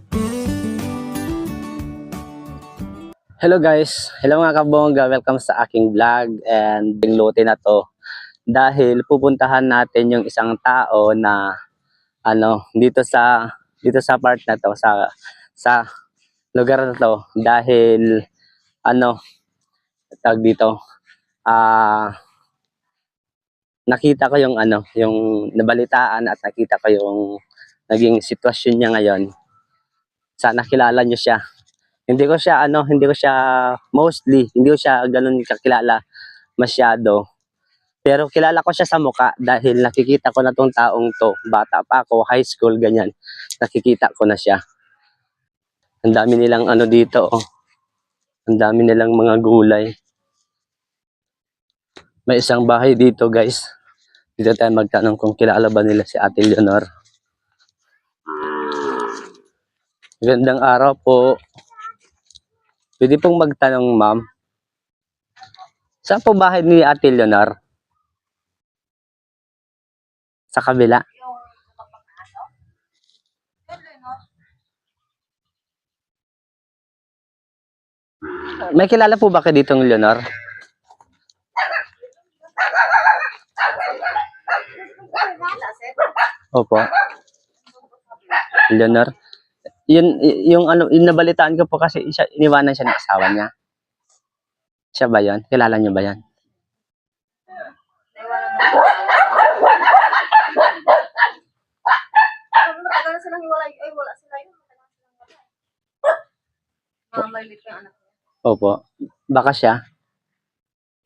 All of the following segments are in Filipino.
Hello guys, hello mga kabongga, welcome sa aking vlog and lote na to dahil pupuntahan natin yung isang tao na dito sa part na to sa lugar na to dahil tawag dito nakita ko yung nabalitaan at nakita ko yung naging sitwasyon niya ngayon. Sana kilala niyo siya. Hindi ko siya ganun kakilala masyado. Pero kilala ko siya sa mukha dahil nakikita ko na tong taong to. Bata pa ako, high school, ganyan. Nakikita ko na siya. Ang dami nilang dito, oh. Ang dami nilang mga gulay. May isang bahay dito, guys. Dito tayo magtanong kung kilala ba nila si Ate Leonor. Magandang araw po. Pwede pong magtanong, ma'am. Saan po bahay ni Ate Leonor? Sa kabila? May kilala po ba kayo ditong Leonor? Opo. Leonor. Yung nabalitaan ko po kasi iniwanan siya ng asawa niya. Siya ba 'yon? Kilala niyo ba 'yan? Matagal na silang hiwalay. Ay, wala sila yun. May lit yung anak niya. Opo. Baka siya?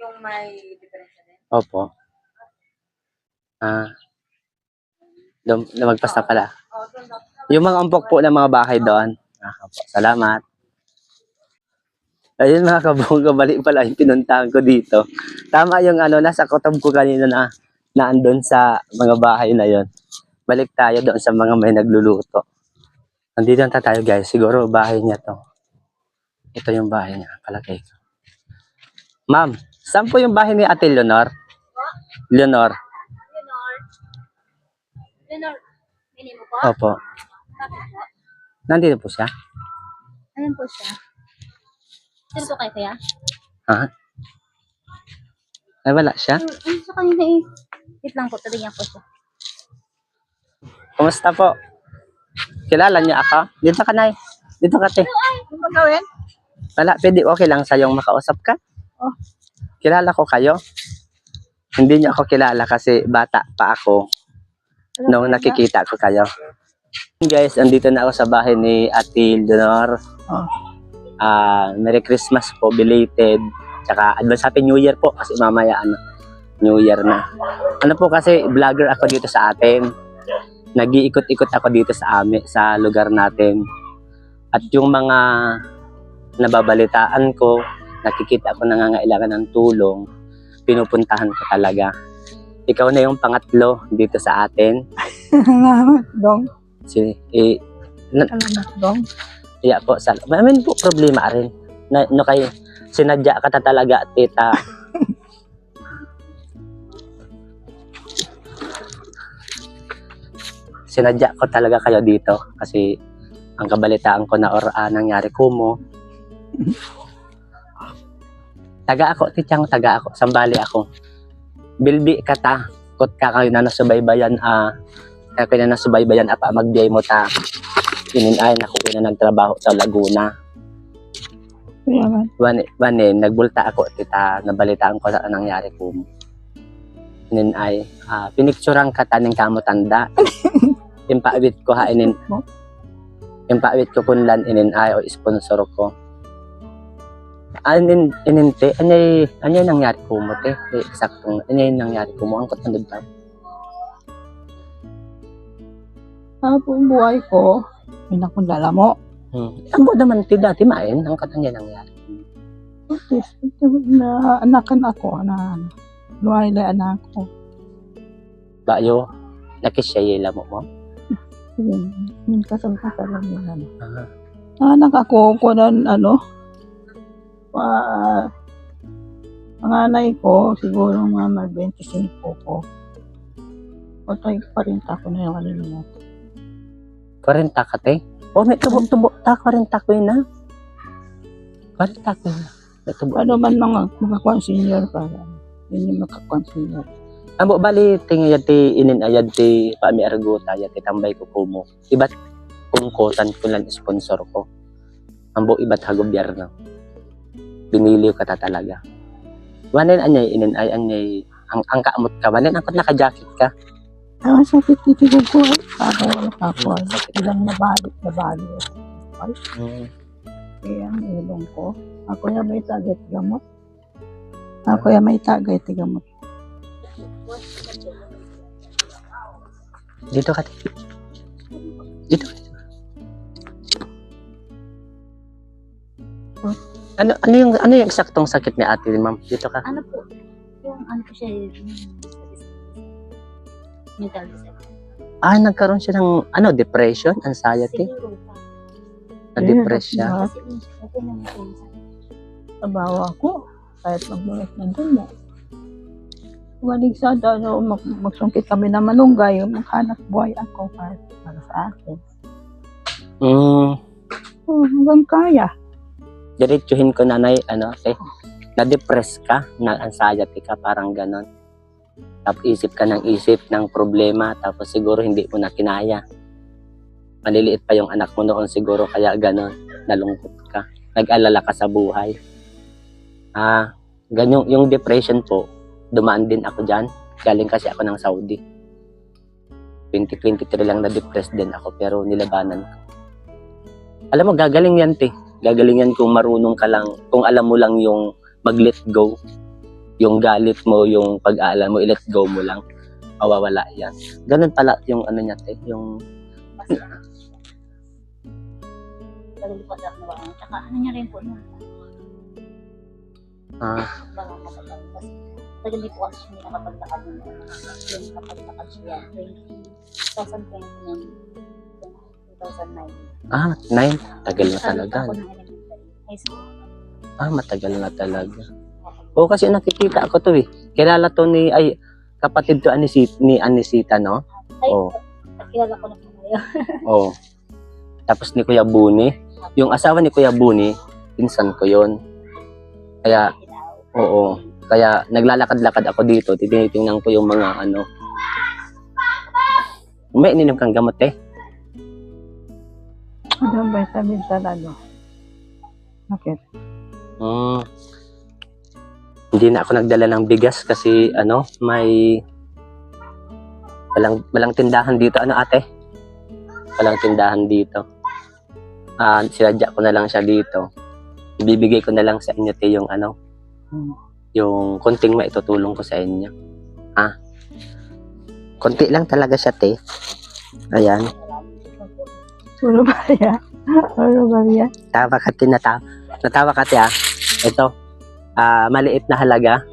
Yung may diferensya din. Opo. Lumagpas na pala. Oh, doon daw. Yung mga umpok po ng mga bahay doon. Opo. Salamat. Ayun mga kabongga, balik pala yung pinuntahan ko dito. Tama yung nasa kutob ko kanina na andun sa mga bahay na yon. Balik tayo doon sa mga may nagluluto. Nandito na tayo guys. Siguro bahay niya to. Ito yung bahay niya. Palagay ko. Ma'am, saan po yung bahay ni Ate Leonor? Leonor. Leonor, mini mo po? Opo. Bakit po? Nandito po siya. Ayan po siya. Sino po kayo kaya? Ha? Ay, wala siya? Ay, sa kanina eh. Wait lang po, tadigyan po siya. Kumusta po? Kilala niya ako? Dito ka, Nay. Dito ka, te. Ano ba gawin? Wala, pwede okay lang sa'yong makausap ka? Oh. Kilala ko kayo? Hindi niyo ako kilala kasi bata pa ako nung nakikita ko kayo. Guys, andito na ako sa bahay ni Ate Leonor. Oh. Merry Christmas po, belated. Tsaka advance Happy New Year po kasi mamaya New Year na. Po kasi vlogger ako dito sa atin. Nag-iikot-ikot ako dito sa lugar natin. At yung mga nababalitaan ko, nakikita ko nangangailangan ng tulong, pinupuntahan ko talaga. Ikaw na yung pangatlo dito sa atin. Salamat, Dong. Salamat, Dong. Yeah po, may po problema rin. Kayo, sinadya ka talaga, tita. Sinadya ko talaga kayo dito kasi ang kabalitaan ko na nangyari kumo. Taga ako, titiyang taga ako, sambali ako. Bilbi ka ta, kot ka kayo na nasubaybayan, apa magbiyay mo ta. Ay, nakuha na nagtrabaho sa Laguna. Wanin, nagbulta ako, tita, nabalitaan ko na nangyari kumo. Ay, pinicturean ka taning kamutanda. Impawit ko impawit ko kunlan ay o sponsor ko. Aninte, anyay nangyari ko mo te. Eksaktong anyay nangyari ko mo ang katandod ta. Buong buhay ko, pinakundala mo. Ang mo naman ti dati main ang katandod nangyari. Na anakan ako na luhay na anak ko. Bayo, nakisya mo mo? Yung kasal-kasal lang nila. Anak ako ko na panganay ko, siguro mga mag-25 ko. O tayo 40 ko na yung kanina. 40 ka te? Oh, may tubo-tubo. Tako rin takoy na. Parang takoy na. May tubo. Ano man mga senior para. Hindi makakonsinyar. Amo bali tingin ti inin ayad ti paami arguta ya ti tambay ko kumo. Ibat kungkotan ko lang sponsor ko. Ambo ibat ha gobyerno. Binili ko ta talaga. Wanen anyay inin ay anyay ang kaamot ka. Wanen angkot naka-jacket ka. Ang sakit dito ko. Ako. Ilang nabalik. Ay, kaya ang ilong ko. Ako yung may tagay gamot. Dito ka. Dito. Ano yung eksaktong sakit ni ate, ma'am? Dito ka. Ano po? Yung ano po siya mental disorder. Nagkaroon siya ng depression, anxiety. Siguro pa. Na-depress siya. Kasi okay naman po yun sa Trabaho ako. Kahit magmulat na doon mo. Walig sa magsungkit kami na malunggay. Maghanap buhay ako kahit para sa akin. Hanggang kaya. Diretsuhin ko nanay, na-depress ka, na-anxiety ka, parang ganon. Tapos isip ka ng isip ng problema, tapos siguro hindi mo na kinaya. Maliliit pa yung anak mo noon siguro, kaya ganon, nalungkot ka. Nag-alala ka sa buhay. Ganyan, yung depression po, dumaan din ako dyan. Galing kasi ako ng Saudi. 2023 lang na-depressed din ako, pero nilabanan ko. Alam mo, gagaling yan, te. Gagaling yan kung marunong ka lang, kung alam mo lang yung mag-let go. Yung galit mo, yung pag-aalam mo, i-let go mo lang. Mawawala yan. Ganun pala yung niya, te. Yung paglipat lang na baka. Tsaka ano niya rin po nun. Baka matagal. Kasi tagal di po kasi siya hindi nakapaglakad nun. Yung nakapaglakad siya 2020 2009. 9. Tagal na talaga. Ako ng elementary. High school. Matagal na talaga. Oo, kasi nakikita ko to eh. Kilala to kapatid to ni Anisita, no? Ay, Oo. kilala ko na po kayo. Oo. Tapos ni Kuya Buni. Yung asawa ni Kuya Buni, pinsan ko yon. Kaya, oo. Kaya naglalakad-lakad ako dito. Tinitingnan ko yung mga May ininom kang gamot eh. Ano ba sabihin talaga? Bakit? Hindi na ako nagdala ng bigas kasi may walang tindahan dito. Ate? Walang tindahan dito. Sinadya ko na lang siya dito. Ibibigay ko na lang sa inyo te yung yung konting maitutulong ko sa inyo. Konti lang talaga siya te. Ayan. Puro ba yan? Tawa ka te, natawa ka te Ito. Maliit na halaga.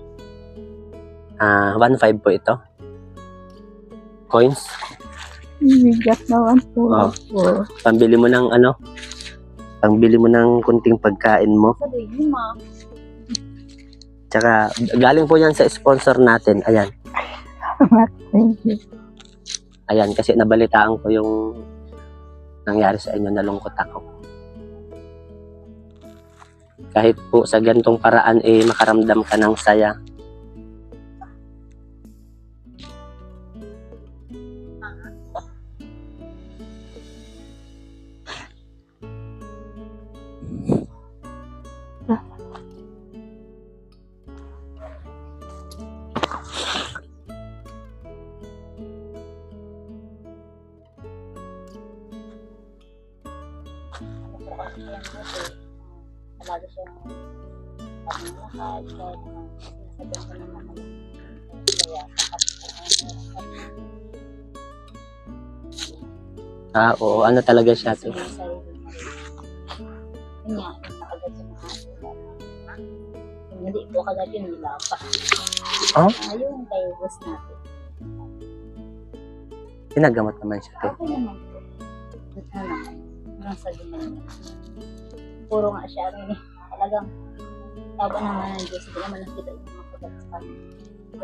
1.5 po ito. Coins. Bigat naman po. Pambili mo ng pambili mo ng kunting pagkain mo. Sabi, yun ma. Tsaka galing po yan sa sponsor natin. Ayan. Thank you. Ayan, kasi nabalitaan ko yung nangyari sa inyo, nalungkot ako. Kahit po sa ganitong paraan makaramdam ka ng saya. Talaga siyang pagmamahal, kahit sinasabihan ko naman kaya Oo, talaga siya to. yun nga, nakagad sa mga yung hindi po kagad yun, nila pa. Ayun, kay boss natin. Pinagamot naman siya to. Okay naman po. Hanggang sa dumating. Puro nga siya talagang taba naman ng Diyos, hindi naman nakita yung mga kagat sa kanya.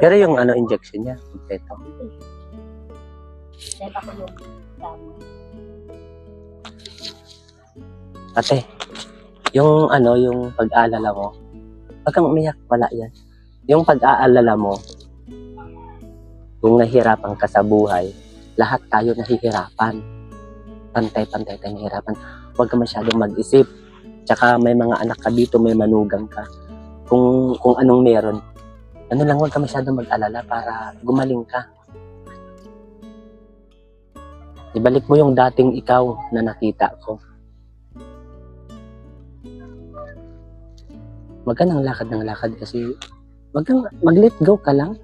Pero yung injection niya, kompleto. Dahil ako yung dami. Ate, yung ano, yung pag-aalala mo, wag kang umiyak, wala yan. Yung pag-aalala mo, kung nahihirapan ka sa buhay, lahat tayo nahihirapan. Pantay-pantay tayo nahihirapan. Huwag ka masyadong mag-isip. Tsaka may mga anak ka dito, may manugang ka. Kung anong meron, ano lang, huwag ka masyadong mag-alala para gumaling ka. Ibalik mo yung dating ikaw na nakita ko. Wag ka ng lakad kasi wag kang mag-let go ka lang.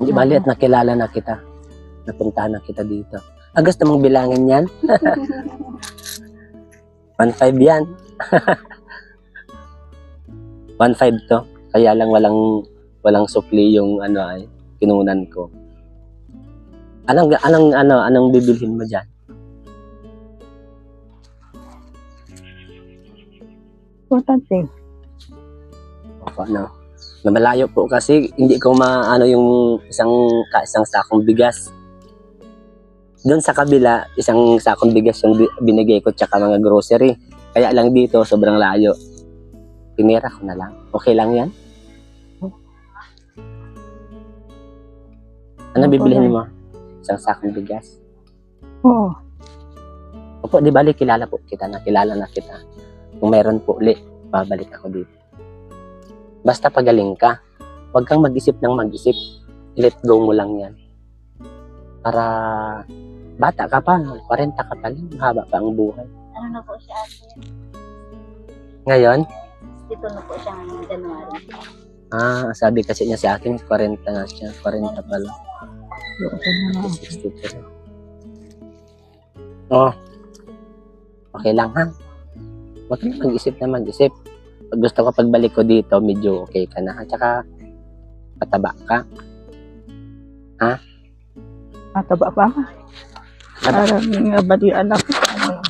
Hindi bali at nakilala na kita. Napuntahan na kita dito. Gusto mong bilangin yan? 1.5 yan. 1.5 to. Kaya lang walang supli yung ano ay kinunan ko. Anong bibilhin mo diyan? Importante. Opo, no. Malayo po kasi hindi ko maano yung isang sakong bigas. Doon sa kabila, isang sakong bigas yung binigay ko tsaka mga grocery. Kaya lang dito, sobrang layo. Pinira ko na lang. Okay lang yan? Ano bibilihin mo? Isang sakong bigas? Oo. Opo, di bali, kilala na kita. Kung meron po ulit, babalik ako dito. Basta pagaling ka. Huwag kang mag-isip ng mag-isip. Let go mo lang yan. Para bata ka pa, 40 ka pa lang, haba pa ang buhay. Ano na po siya ate? Ngayon, Dito na po siya ngayong January. sabi kasi niya sa akin, 40 na siya, 40 pa lang. Yun na lang. 63. Oh, okay lang ha. Huwag kang mag-isip na mag-isip. Pag gusto ko pagbalik ko dito, medyo okay ka na. At saka, pataba ka. Mataba pa ako. Parang nga ba di anak ko? Ano?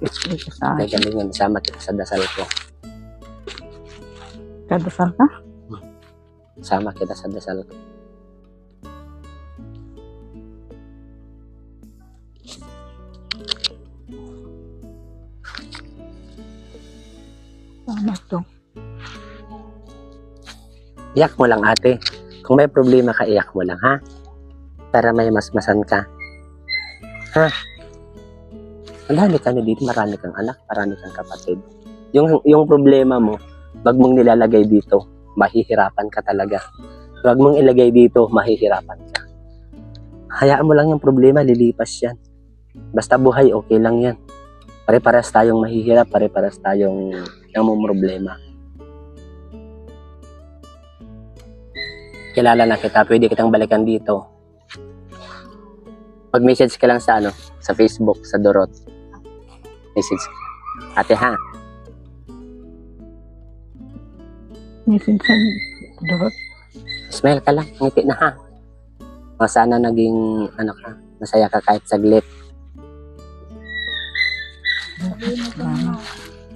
Ito sa Kaya galing nga, sama kita sa dasal ko. kadasal ka? Sama kita sa dasal ko. Tama to. Iyak mo lang ate. Kung may problema ka, iyak mo lang ha. Para may masmasan ka. Ha? Marami kami dito, marami kang anak, marami kang kapatid. Yung problema mo, wag mong nilalagay dito, mahihirapan ka talaga. Wag mong ilagay dito, mahihirapan ka. Hayaan mo lang yung problema, lilipas yan. Basta buhay, okay lang yan. Pare-paras tayong mahihirap, pare-paras tayong namumroblema. Kilala na kita, pwede kitang balikan dito. Pag-message ka lang sa sa Facebook, sa Dorot. Message. Ate ha, Minsan sa dorot. smile ka lang, ngiti na ha. O sana naging, masaya ka kahit saglit. Sabihin mo po na,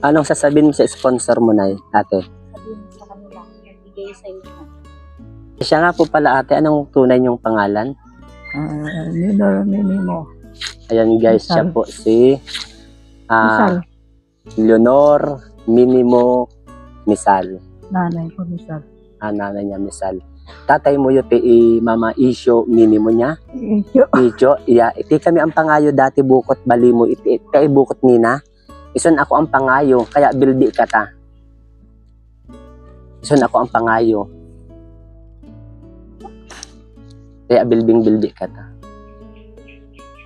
Anong sasabihin mo sa sponsor mo na ate? sabihin mo sa kanila, nagbigay sa'yo na. Siya nga po pala ate, anong tunay niyong pangalan? Leonor Minimo. Ayan guys, Misal. siya po si Misal. Leonor Minimo Misal. Nanay ko Misal. Nanay niya Misal. Tatay mo yun, Mama Isyo Minimo niya. Iyo. Ijo, iya, iti kami ang pangayo dati bukot bali mo, iti kay bukot nina. Ison ako ang pangayo, kaya bildi ka ta. Ison ako ang pangayo. Kaya bildi ka ta.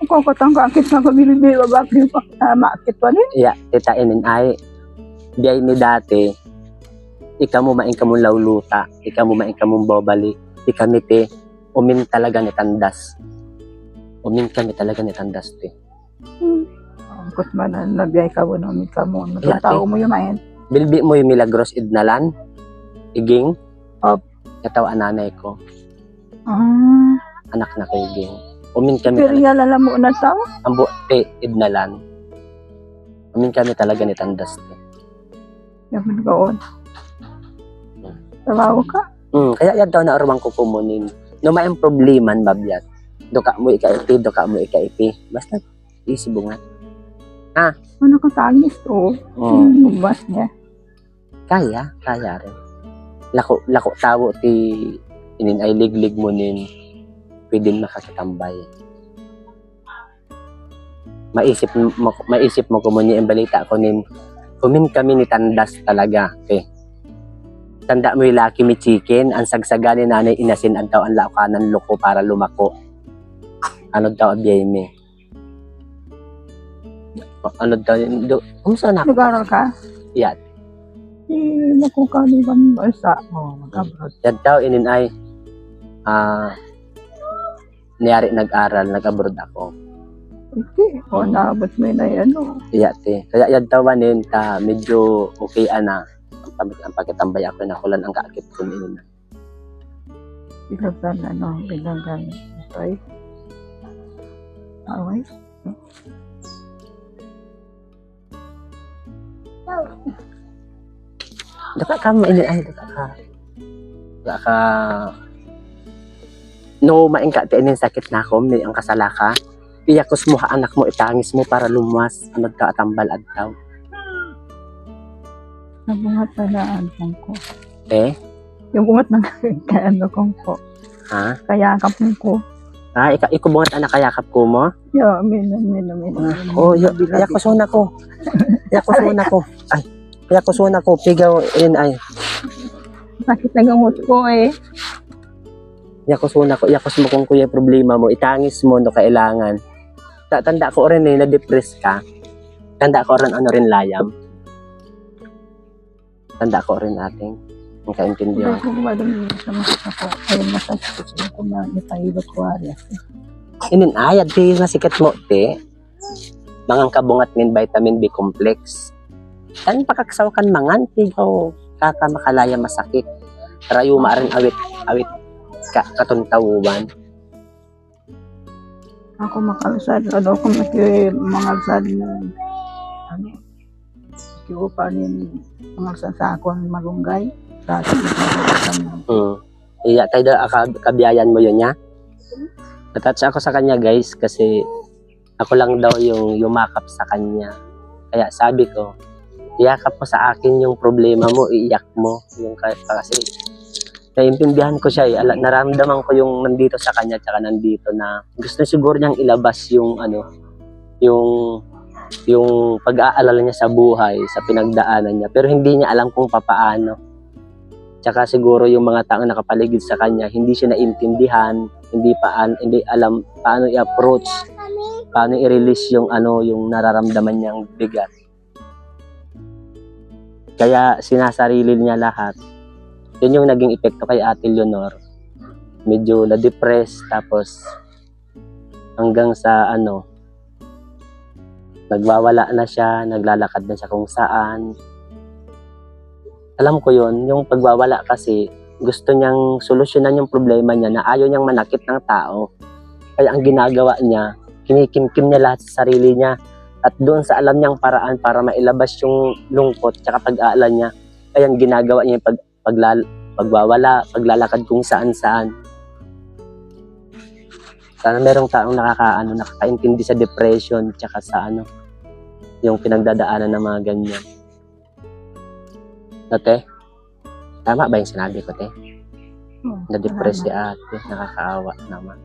Ako katangka akit na pabilibi babakli pa maakit pa rin. Iya, tita inin ay biyay ni dati. Ikaw mo maing kamong lauluta, ikaw mo maing kamong bobali, ikami te umin talaga ni tandas. Umin kami talaga ni tandas te. Angkot man na nabiyay ka mo namin ka mo. Yeah, Tao mo yung main. Bilbi mo yung milagros idnalan, iging, katawa nanay ko, anak na ko iging. Umin kami Pero talaga, yan alam mo na tao. ang te idnalan. Umin kami talaga ni tandas te. Yaman kaon. Tawaw ka. Kaya yan daw na arwang ko kumunin. No maayong problema, babyat. Doka mo ika-ipi. Basta Easy bungat. Ano katagis to? Oh, Bumbas niya. kaya rin. Lako tawo ti inin ay liglig mo nin pwede makakitambay. Maisip mo ko mo niya ang balita ko nin kumin kami ni tandas talaga. Okay. Tanda mo yung Lucky Me Chicken, ang sagsagani nanay inasin ang daw ang laukanan loko para lumako. Ano daw abiyay me? Ano daw yun? Kumusta na? Nag-aral ka? Yan. Nakukaliban bansa. Mag-abroad. Yan daw inin ay niyari nag-aral, nag-abroad ako. Okay. Naabot mo na yan. Iya te. Kaya yan tawanin ta medyo okay ana. Ang pagkatambay ako na kulan ang kaakit ko inin. Bilagan, bilagan. Okay. Okay. Daka ka mo inin ay daka ka. Daka ka no maingka ti inin sakit na ko may ang kasalaka. Iyakos mo ha anak mo itangis mo para lumas ang nagkaatambal adtaw. Nabungat na daan ko. Eh? Yung bungat ng kaano kong ko. Ha? Kaya kapong ko. Ah, ikaw bungat anak kayakap ko mo? Yo, min. Oh, yakusuna ko. Yakusuna ko. Ay, yakusuna ko. Pigaw in ay. Sakit na gamot ko eh. Yakusuna ko. Yakos mo kung kuya problema mo. Itangis mo no kailangan. Tanda ko rin eh, na-depress ka. Tanda ko rin ano rin layam. Tanda ko rin ating ang kaintindihan. Kung madami sa masakit ako, ayun masakit ko na ipahilot ko arias. Inin ayad ti nga sikat mo te. Mangang kabungat nin vitamin B complex. Kan pakaksaw kan mangan tigaw kaka makalaya masakit. Rayo maaring awit katuntawuban. Ako makalusad, ako mangalsad na kiupanin mangalsad sa ako ang malunggay. Dati Iya tayo kabiyayan mo yun niya. Natouch ako sa kanya guys kasi ako lang daw yung yumakap sa kanya. Kaya sabi ko, iyakap mo sa akin yung problema mo, iiyak mo. Yung kasi naiintindihan ko siya eh. Naramdaman ko yung nandito sa kanya tsaka nandito na gusto siguro niyang ilabas yung yung pag-aalala niya sa buhay, sa pinagdaanan niya. Pero hindi niya alam kung papaano. Tsaka siguro yung mga taong nakapaligid sa kanya, hindi siya naintindihan, hindi alam paano i-approach, paano i-release yung yung nararamdaman niyang bigat. Kaya sinasarili niya lahat. Yun yung naging epekto kay Ate Leonor. Medyo na-depress, tapos hanggang sa nagwawala na siya, naglalakad na siya kung saan. Alam ko yun, yung pagwawala kasi gusto niyang solusyonan yung problema niya na ayaw niyang manakit ng tao. Kaya ang ginagawa niya, kinikimkim niya lahat sa sarili niya at doon sa alam niyang paraan para mailabas yung lungkot tsaka pag-aalala niya. Kaya ang ginagawa niya yung pagwawala, paglalakad kung saan-saan. Sana merong taong nakakaintindi sa depression tsaka sa yung pinagdadaanan ng mga ganyan. Te, tama ba yung sinabi ko, te? Na-depress si ate, nakakaawa naman.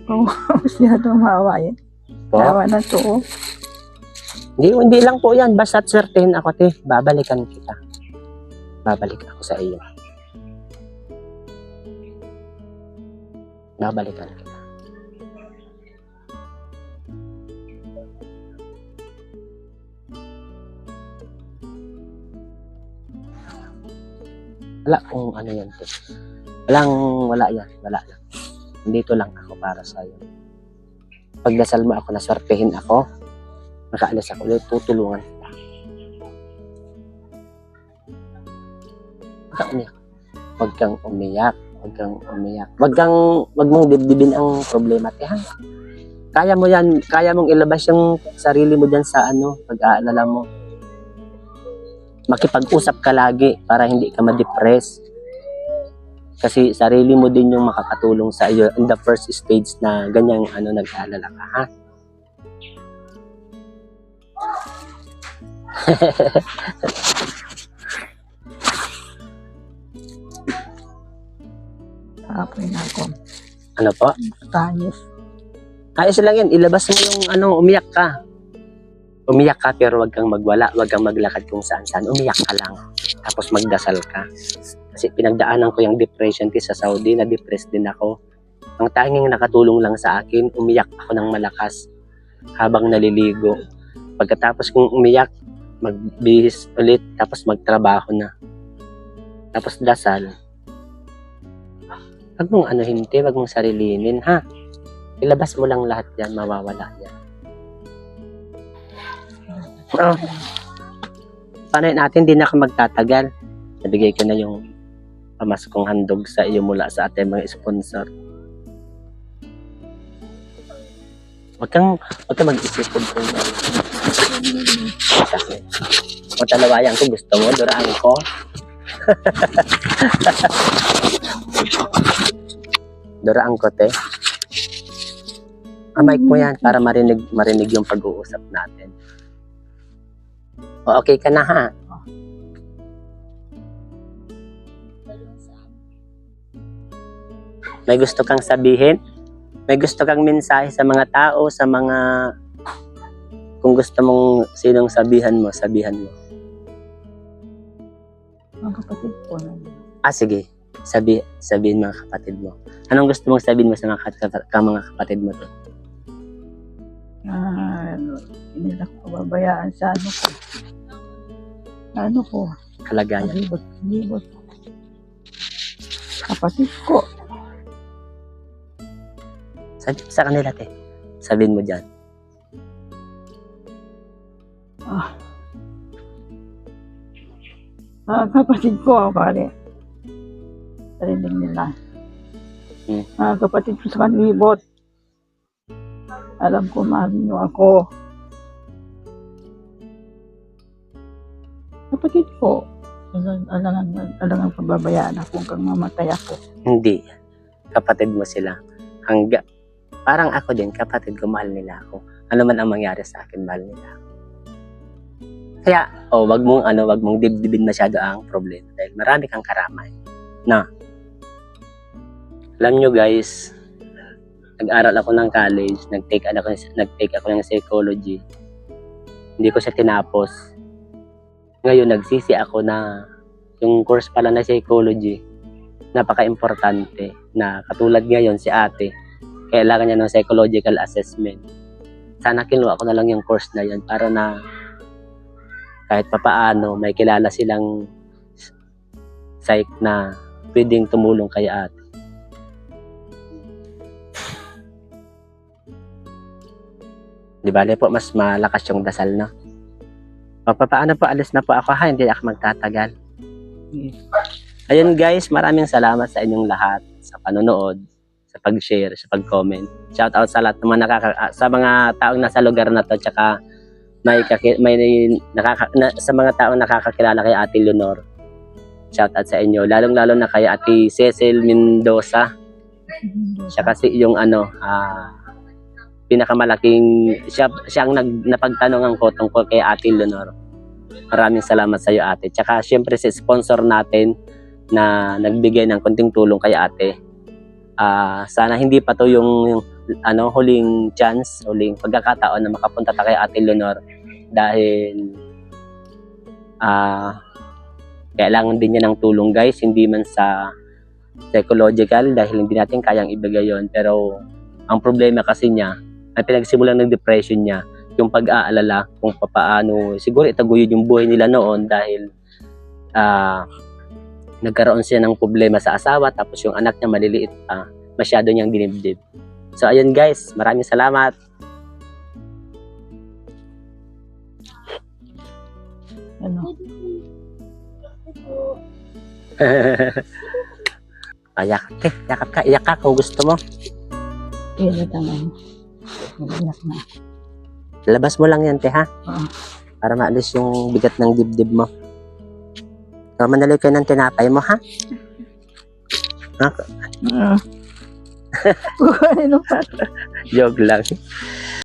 Oo, siya tumawa eh. Po? Tawa na to. Hindi lang po yan, basta certain ako, te, babalikan kita. Babalik ako sa iyo. Babalikan kita. Wala kung yan, te. Wala yan. Wala lang. Dito lang ako para sa iyo. Pagdasal mo ako, naswertehin ako, nakaalis ako ulit, tutulungan kita. Huwag kang umiyak. Huwag mong dibdibin ang problema, te, ha? Kaya mo yan, kaya mong ilabas yung sarili mo dyan sa pag-aalala mo. Makipag-usap ka lagi para hindi ka ma-depress. Kasi sarili mo din yung makakatulong sa iyo in the first stage na ganyang nag-aalala ka, ha? Apoy na ako. Ano po? Tayos. Ayos lang yan. Ilabas mo yung umiyak ka. Umiyak ka pero wag kang magwala. Wag kang maglakad kung saan-saan. Umiyak ka lang. Tapos magdasal ka. Kasi pinagdaanan ko yung depression sa Saudi. Na-depressed din ako. Ang tanging nakatulong lang sa akin, umiyak ako ng malakas habang naliligo. Pagkatapos kong umiyak, magbihis ulit, tapos magtrabaho na. Tapos dasal. Wag mong hinti, wag mong sarilinin, ha? Ilabas mo lang lahat yan, mawawala yan. Oh. Paano natin, di na ako magtatagal. Nabigay ko na yung pamaskong handog sa iyo mula sa ating mga sponsor. Wag kang mag-isip kung sa akin. Kung talawayan ko, gusto mo, duraan ko. Duraan ko, te. Mic mo yan para marinig yung pag-uusap natin. O, okay ka na, ha? May gusto kang sabihin? May gusto kang mensahe sa mga tao, sa mga... Kung gusto mong sinong sabihan mo. Ang kapatid ko na. Sige. Sabihin mga kapatid mo. Anong gusto mong sabihin mo sa mga kapatid mo to? Hindi na ko babayaan sa ko. Kalagayan. Libot. Kapatid ko. Sabihin sa kanila, te. Sabihin mo dyan. Kapatid ko, pare. Narinig nila. Kapatid ko sa kanlibot. Alam ko, mahal niyo ako. Kapatid ko. Alangang pababayaan ako hanggang mamatay ako. Hindi. Kapatid mo sila. Parang ako din, kapatid ko, mahal nila ako. Ano man ang mangyari sa akin, mahal nila ako. Kaya, wag mong dibdibin masyado ang problema dahil marami kang karamay. Na. Alam nyo guys, nag-aral ako ng college, nag-take ako ng psychology. Hindi ko siya tinapos. Ngayon, nagsisi ako na yung course pala na psychology, napaka-importante na katulad ngayon si ate, kailangan niya ng psychological assessment. Sana kinuha ko na lang yung course na yun para na kahit papaano may kilala silang psych na pwedeng tumulong kay ate. Di ba po, mas malakas yung dasal, no? Paano po, alis na po ako, ha? Hindi ako magtatagal. Ayun guys, maraming salamat sa inyong lahat sa panonood, sa pag-share, sa pag-comment. Shout out sa lahat ng sa mga taong nasa lugar na to, tsaka sa mga taong nakakakilala kay Ate Leonor. Shout out sa inyo, lalong-lalo na kay Ate Cecil Mendoza. Siya kasi yung pinakamalaking siya ang napagtanungan ko tungkol kay Ate Leonor. Maraming salamat sa iyo, ate. Tsaka syempre si sponsor natin na nagbigay ng konting tulong kay ate. Sana hindi pa to yung huling chance, huling pagkakataon na makapunta ta kay Ate Leonor dahil kailangan din niya ng tulong guys, hindi man sa psychological dahil hindi natin kayang ibigay yon, pero ang problema kasi niya ay pinagsimulan ng depression niya, yung pag-aalala kung paano siguro itaguyod yung buhay nila noon dahil nagkaroon siya ng problema sa asawa, tapos yung anak niya maliliit pa, masyado niyang dinibdib. So ayun guys, maraming salamat. Yakap ka kung gusto mo. Labas mo lang yan, te, ha? Para maalis yung bigat ng dibdib mo. So, manali kayo ng tinapay mo, ha? Kukuhanin mo pa. Joke lang.